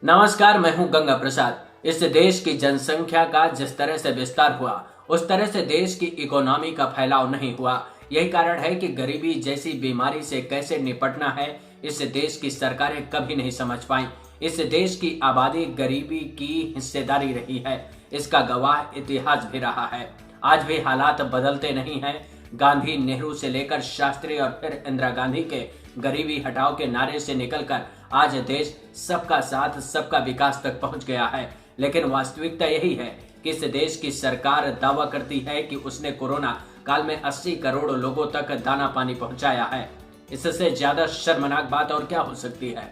नमस्कार, मैं हूं गंगा प्रसाद। इस देश की जनसंख्या का जिस तरह से विस्तार हुआ, उस तरह से देश की इकोनॉमी का फैलाव नहीं हुआ। यही कारण है कि गरीबी जैसी बीमारी से कैसे निपटना है, इस देश की सरकारें कभी नहीं समझ पाई। इस देश की आबादी गरीबी की हिस्सेदारी रही है, इसका गवाह इतिहास भी रहा है। आज भी हालात बदलते नहीं हैं। गांधी, नेहरू से लेकर शास्त्री और फिर इंदिरा गांधी के गरीबी हटाओ के नारे से निकलकर आज देश सबका साथ सबका विकास तक पहुंच गया है। लेकिन वास्तविकता यही है कि इस देश की सरकार दावा करती है कि उसने कोरोना काल में 80 करोड़ लोगों तक दाना पानी पहुंचाया है। इससे ज्यादा शर्मनाक बात और क्या हो सकती है।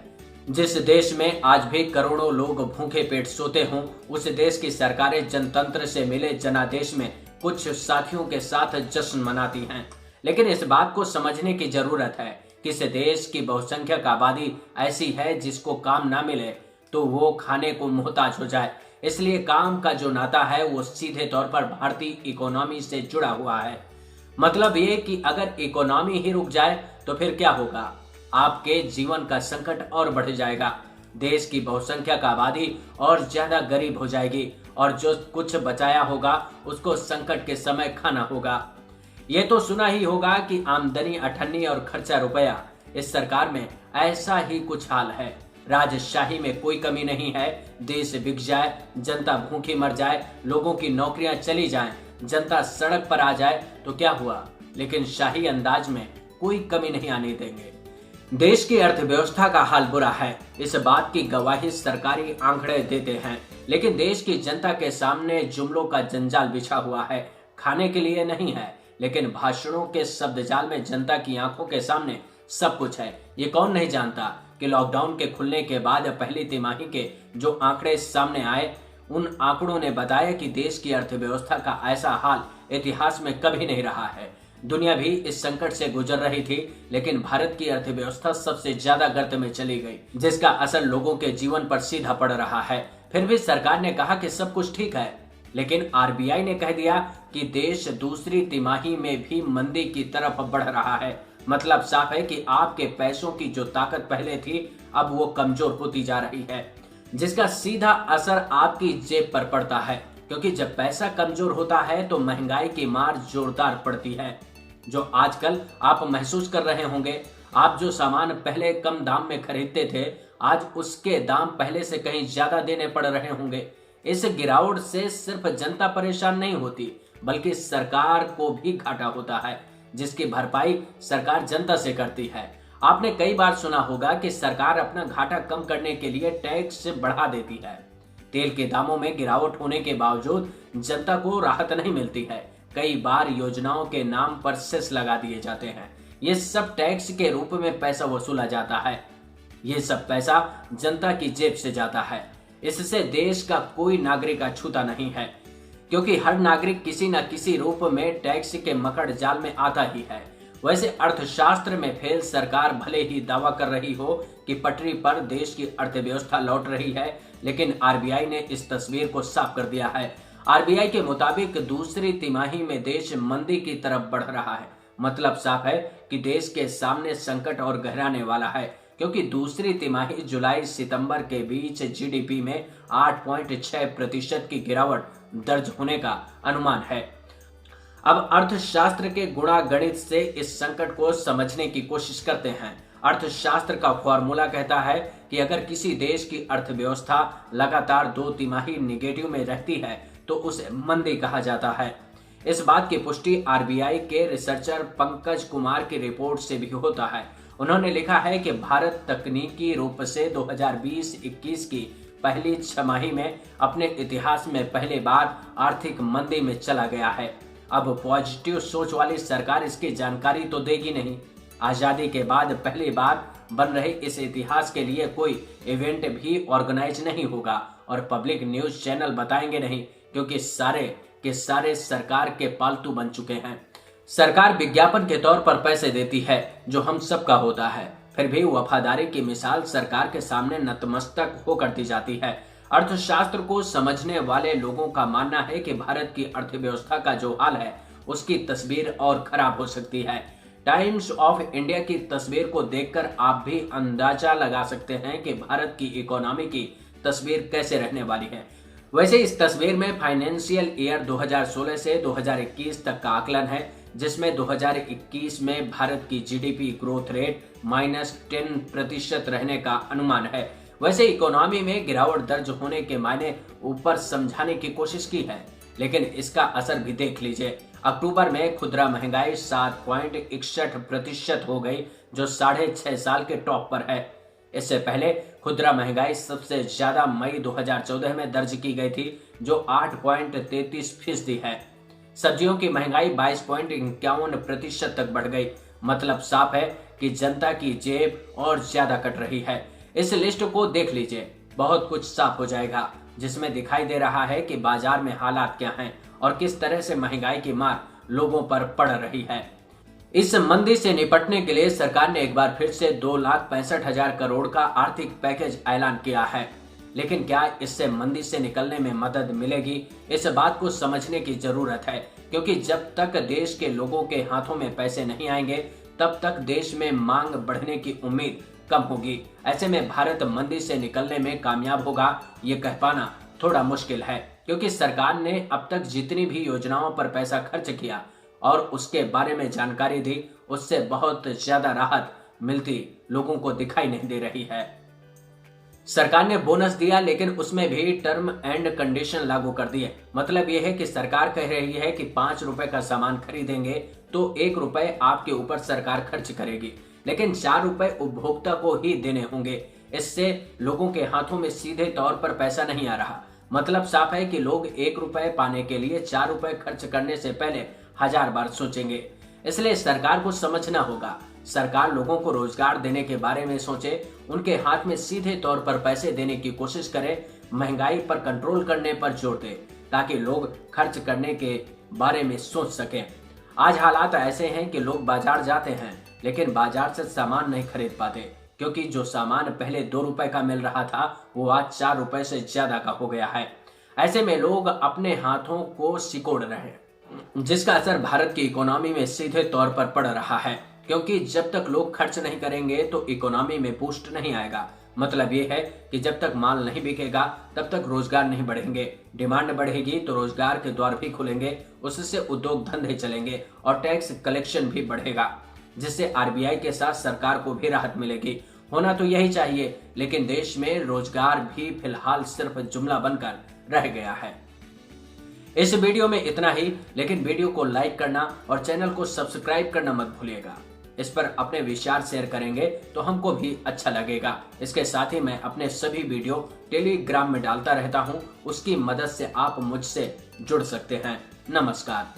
जिस देश में आज भी करोड़ों लोग भूखे पेट सोते हों, उस देश की सरकारें जनतंत्र से मिले जनादेश में कुछ साथियों के साथ जश्न मनाती हैं। लेकिन इस बात को समझने की जरूरत है कि इस देश की बहुसंख्यक आबादी ऐसी है जिसको काम ना मिले तो वो खाने को मोहताज हो जाए। इसलिए काम का जो नाता है वो सीधे तौर पर भारतीय इकोनॉमी से जुड़ा हुआ है। मतलब ये कि अगर इकोनॉमी ही रुक जाए तो फिर क्या होगा? आपके जीवन का संकट और बढ़ जाएगा। देश की बहुसंख्यक आबादी और ज्यादा गरीब हो जाएगी और जो कुछ बचाया होगा उसको संकट के समय खाना होगा। ये तो सुना ही होगा कि आमदनी अठन्नी और खर्चा रुपया। इस सरकार में ऐसा ही कुछ हाल है। राजशाही में कोई कमी नहीं है। देश बिक जाए, जनता भूखी मर जाए, लोगों की नौकरियां चली जाएं, जनता सड़क पर आ जाए तो क्या हुआ, लेकिन शाही अंदाज में कोई कमी नहीं आने देंगे। देश की अर्थव्यवस्था का हाल बुरा है, इस बात की गवाही सरकारी आंकड़े देते हैं। लेकिन देश की जनता के सामने जुमलों का जंजाल बिछा हुआ है। खाने के लिए नहीं है, लेकिन भाषणों के शब्दजाल में जनता की आंखों के सामने सब कुछ है। ये कौन नहीं जानता कि लॉकडाउन के खुलने के बाद पहली तिमाही के जो आंकड़े सामने आए, उन आंकड़ों ने बताया कि देश की अर्थव्यवस्था का ऐसा हाल इतिहास में कभी नहीं रहा है। दुनिया भी इस संकट से गुजर रही थी, लेकिन भारत की अर्थव्यवस्था सबसे ज्यादा गर्त में चली गई, जिसका असर लोगों के जीवन पर सीधा पड़ रहा है। फिर भी सरकार ने कहा कि सब कुछ ठीक है, लेकिन आरबीआई ने कह दिया कि देश दूसरी तिमाही में भी मंदी की तरफ बढ़ रहा है। मतलब साफ है कि आपके पैसों की जो ताकत पहले थी, अब वो कमजोर होती जा रही है, जिसका सीधा असर आपकी जेब पर पड़ता है। क्योंकि जब पैसा कमजोर होता है तो महंगाई की मार जोरदार पड़ती है, जो आजकल आप महसूस कर रहे होंगे। आप जो सामान पहले कम दाम में खरीदते थे, आज उसके दाम पहले से कहीं ज्यादा देने पड़ रहे होंगे। इस गिरावट से सिर्फ जनता परेशान नहीं होती, बल्कि सरकार को भी घाटा होता है, जिसकी भरपाई सरकार जनता से करती है। आपने कई बार सुना होगा कि सरकार अपना घाटा कम करने के लिए टैक्स बढ़ा देती है। तेल के दामों में गिरावट होने के बावजूद जनता को राहत नहीं मिलती है। कई बार योजनाओं के नाम पर सेस लगा दिए जाते हैं। ये सब टैक्स के रूप में पैसा वसूला जाता है। ये सब पैसा जनता की जेब से जाता है। इससे देश का कोई नागरिक अछूता नहीं है, क्योंकि हर नागरिक किसी न किसी रूप में टैक्स के मकड़ जाल में आता ही है। वैसे अर्थशास्त्र में फेल सरकार भले ही दावा कर रही हो कि पटरी पर देश की अर्थव्यवस्था लौट रही है, लेकिन आरबीआई ने इस तस्वीर को साफ कर दिया है। आरबीआई के मुताबिक दूसरी तिमाही में देश मंदी की तरफ बढ़ रहा है। मतलब साफ है कि देश के सामने संकट और गहराने वाला है, क्योंकि दूसरी तिमाही जुलाई सितंबर के बीच जीडीपी में 8.6% की गिरावट दर्ज होने का अनुमान है। अब अर्थशास्त्र के गुणा गणित से इस संकट को समझने की कोशिश करते हैं। अर्थशास्त्र का फॉर्मूला कहता है कि अगर किसी देश की अर्थव्यवस्था लगातार 2 तिमाही निगेटिव में रहती है तो उसे मंदी कहा जाता है। इस बात की पुष्टि आरबीआई के रिसर्चर पंकज कुमार की रिपोर्ट से भी होता है। उन्होंने लिखा है कि भारत तकनीकी रूप से 2020-21 की पहली छमाही में अपने इतिहास में पहली बार आर्थिक मंदी में चला गया है। अब पॉजिटिव सोच वाली सरकार इसकी जानकारी तो देगी नहीं। आजादी के बाद पहली बार बन रहे इस इतिहास के लिए कोई इवेंट भी ऑर्गेनाइज नहीं होगा और पब्लिक न्यूज चैनल बताएंगे नहीं, क्योंकि सारे के सारे सरकार के पालतू बन चुके हैं। सरकार विज्ञापन के तौर पर पैसे देती है, जो हम सबका होता है, फिर भी वफादारी की मिसाल सरकार के सामने नतमस्तक होकर दी जाती है। अर्थशास्त्र को समझने वाले लोगों का मानना है कि भारत की अर्थव्यवस्था का जो हाल है, उसकी तस्वीर और खराब हो सकती है। टाइम्स ऑफ इंडिया की तस्वीर को देखकर आप भी अंदाजा लगा सकते हैं कि भारत की इकोनॉमी की तस्वीर कैसे रहने वाली है। वैसे इस तस्वीर में फाइनेंशियल ईयर 2016 से 2021 तक का आकलन है, जिसमें 2021 में भारत की जीडीपी ग्रोथ रेट -10% रहने का अनुमान है। वैसे इकोनॉमी में गिरावट दर्ज होने के मायने ऊपर समझाने की कोशिश की है, लेकिन इसका असर भी देख लीजिए। अक्टूबर में खुदरा महंगाई 7.61% हो गई, जो 6.5 साल के टॉप पर है। इससे पहले खुदरा महंगाई सबसे ज्यादा मई 2014 में दर्ज की गई थी, जो 8.33% है। सब्जियों की महंगाई 22.51% तक बढ़ गई। मतलब साफ है कि जनता की जेब और ज्यादा कट रही है। इस लिस्ट को देख लीजिए, बहुत कुछ साफ हो जाएगा, जिसमें दिखाई दे रहा है कि बाजार में हालात क्या हैं और किस तरह से महंगाई की मार लोगों पर पड़ रही है। इस मंदी से निपटने के लिए सरकार ने एक बार फिर से 2,65,000 करोड़ का आर्थिक पैकेज ऐलान किया है, लेकिन क्या इससे मंदी से निकलने में मदद मिलेगी? इस बात को समझने की जरूरत है, क्योंकि जब तक देश के लोगों के हाथों में पैसे नहीं आएंगे, तब तक देश में मांग बढ़ने की उम्मीद कम होगी। ऐसे में भारत मंदी से निकलने में कामयाब होगा, ये कह पाना थोड़ा मुश्किल है, क्योंकि सरकार ने अब तक जितनी भी योजनाओं पर पैसा खर्च किया और उसके बारे में जानकारी दी, उससे बहुत ज्यादा राहत मिलती लोगों को दिखाई नहीं दे रही है। सरकार ने बोनस दिया, लेकिन उसमें भी टर्म एंड कंडीशन लागू कर दिए। मतलब यह है कि सरकार कह रही है कि 5 रुपए का सामान खरीदेंगे तो 1 रुपए आपके ऊपर सरकार खर्च करेगी, लेकिन 4 रुपए उपभोक्ता को ही देने होंगे। इससे लोगों के हाथों में सीधे तौर पर पैसा नहीं आ रहा। मतलब साफ है कि लोग 1 रुपए पाने के लिए 4 रुपए खर्च करने से पहले 1000 बार सोचेंगे। इसलिए सरकार को समझना होगा, सरकार लोगों को रोजगार देने के बारे में सोचे, उनके हाथ में सीधे तौर पर पैसे देने की कोशिश करे, महंगाई पर कंट्रोल करने पर जोर दे, ताकि लोग खर्च करने के बारे में सोच सकें। आज हालात ऐसे हैं कि लोग बाजार जाते हैं, लेकिन बाजार से सामान नहीं खरीद पाते, क्योंकि जो सामान पहले 2 रुपए का मिल रहा था, वो आज 4 रुपए से ज्यादा का हो गया है। ऐसे में लोग अपने हाथों को सिकोड़ रहे हैं, जिसका असर भारत की इकोनॉमी में सीधे तौर पर पड़ रहा है, क्योंकि जब तक लोग खर्च नहीं करेंगे तो इकोनॉमी में बूस्ट नहीं आएगा। मतलब ये है कि जब तक माल नहीं बिकेगा, तब तक रोजगार नहीं बढ़ेंगे। डिमांड बढ़ेगी तो रोजगार के द्वार भी खुलेंगे, उससे उद्योग धंधे चलेंगे और टैक्स कलेक्शन भी बढ़ेगा, जिससे आरबीआई के साथ सरकार को भी राहत मिलेगी। होना तो यही चाहिए, लेकिन देश में रोजगार भी फिलहाल सिर्फ जुमला बनकर रह गया है। इस वीडियो में इतना ही, लेकिन वीडियो को लाइक करना और चैनल को सब्सक्राइब करना मत भूलिएगा। इस पर अपने विचार शेयर करेंगे तो हमको भी अच्छा लगेगा। इसके साथ ही मैं अपने सभी वीडियो टेलीग्राम में डालता रहता हूं, उसकी मदद से आप मुझसे जुड़ सकते हैं। नमस्कार।